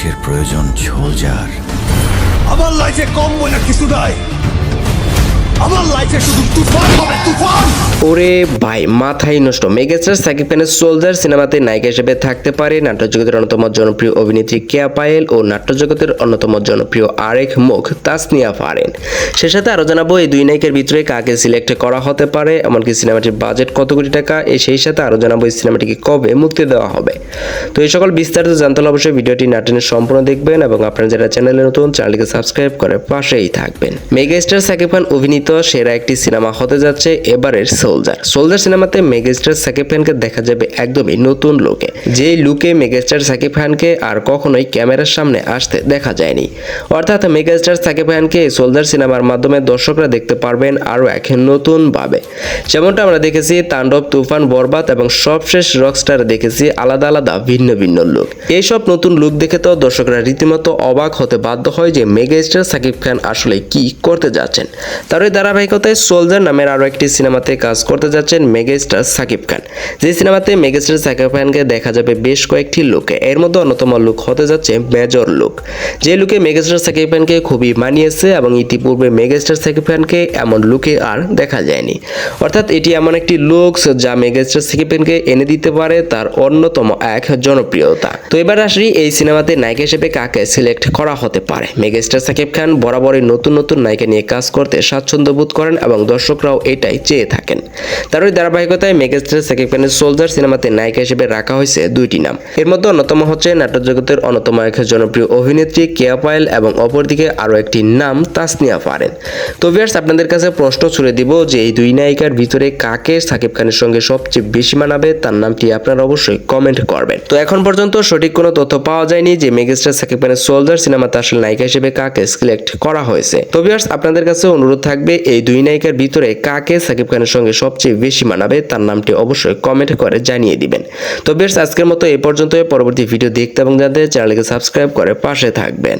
কিসের প্রয়োজন সোলজার? আমার লাইফে কম বলে কিছু নাই। আমার লাইফে শুধু তুফান হবে, তুফান। ওরে ভাই মাথায় নষ্ট। মেগাস্টার সাকিব খানের সোলজার সিনেমাতে নায়িকা হিসেবে থাকতে পারে নাট্য জগতের অন্যতম জনপ্রিয় অভিনেত্রী কেয়া পায়েল ও নাট্য জগতের অন্যতম জনপ্রিয় আরেক মুখ তাসনিয়া ফারিন। সে সাথে আরও জানাবো এই দুই নায়িকার ভিতরে কাকে সিলেক্ট করা হতে পারে, এমনকি সিনেমাটির বাজেট কত কোটি টাকা, সেই সাথে আরও জানাবো এই সিনেমাটিকে কবে মুক্তি দেওয়া হবে। তো এই সকল বিস্তারিত জানতে হলে অবশ্যই ভিডিওটি না টেনে সম্পূর্ণ দেখবেন এবং আপনারা যারা চ্যানেলে নতুন চ্যানেলটিকে সাবস্ক্রাইব করে পাশেই থাকবেন। মেগাস্টার সাকিব খান অভিনীত সেরা একটি সিনেমা হতে যাচ্ছে এবারের সোলজার। সোলজার সিনেমাতে মেগাস্টার সাকিব খানকে দেখা যাবে একদমই নতুন লুকে, যেই লুকে মেগাস্টার সাকিব খানকে আর কখনোই ক্যামেরার সামনে আসতে দেখা যায়নি। অর্থাৎ মেগাস্টার সাকিব খানকে সোলজার সিনেমার মাধ্যমে দর্শকরা দেখতে পারবেন আরও এক নতুন ভাবে। যেমনটা আমরা দেখেছি তাণ্ডব, তুফান, বরবাদ এবং সবশেষ রকস্টার দেখেছি আলাদা আলাদা ভিন্ন ভিন্ন লুক। এইসব নতুন লুক দেখে তো দর্শকরা রীতিমতো অবাক হতে বাধ্য হয় যে মেগাস্টার সাকিব খান আসলে কি করতে যাচ্ছেন। তার এই ধারাবাহিকতায় সোলজার নামের আরও একটি সিনেমাতে কাজ করতে যাচ্ছেন মেগাস্টার সাকিব খান। যে সিনেমাতে মেগাস্টার সাকিব খানকে দেখা যাবে বেশ কয়েকটি লুকে। এর মধ্যে অন্যতম লুক হতে যাচ্ছে মেজর লুক, যে লুকে মেগাস্টার সাকিব খানকে খুবই মানিয়েছে এবং ইতিপূর্বে মেগাস্টার সাকিব খানকে এমন লুকে আর দেখা যায়নি। অর্থাৎ এটি এমন একটি লুক যা মেগাস্টার সাকিব খানকে এনে দিতে পারে তার অন্যতম এক জনপ্রিয়তা। তো এবার আসি এই সিনেমাতে নায়িকা হিসেবে কাকে সিলেক্ট করা হতে পারে। মেগাস্টার সাকিব খান বরাবরই নতুন নতুন নায়িকা নিয়ে কাজ করতে স্বাচ্ছন্দ্য বোধ করেন এবং দর্শকরাও এটাই চেয়ে থাকেন। তার ওই ধারাবাহিকতায় মেগাস্টার সাকিব খানের সোলজার সিনেমাতে নায়িকা হিসেবে রাখা হয়েছে দুইটি নাম। এর মধ্যে অন্যতম হচ্ছে নাট্য জগতের অন্যতম এক জনপ্রিয় অভিনেত্রী কেয়া পায়েল এবং অপরদিকে আরও একটি নাম তাসনিয়া ফারিন। তো ভিউয়ার্স, আপনাদের কাছে প্রশ্ন ছুড়ে দিব যে এই দুই নায়িকার ভিতরে কাকে সাকিব খানের সঙ্গে সবচেয়ে বেশি মানাবে, তার নামটি আপনারা অবশ্যই কমেন্ট করবেন। তো এখন পর্যন্ত সঠিক কোনো তথ্য পাওয়া যায়নি যে মেগাস্টার সাকিব খানের সোলজার সিনেমাতে আসলে নায়িকা হিসেবে কাকে সিলেক্ট করা হয়েছে। তো ভিউয়ার্স, আপনাদের কাছে অনুরোধ থাকবে এই দুই নায়িকার ভিতরে কাকে সাকিব খানের সঙ্গে সবচেয়ে বেশি মানাবে তার নামটি অবশ্যই কমেন্ট করে জানিয়ে দিবেন। তো ভিউয়ার্স, আজকের মতো এই পর্যন্ত। পরবর্তী ভিডিও দেখতে এবং জানতে চ্যানেলকে সাবস্ক্রাইব করে পাশে থাকবেন।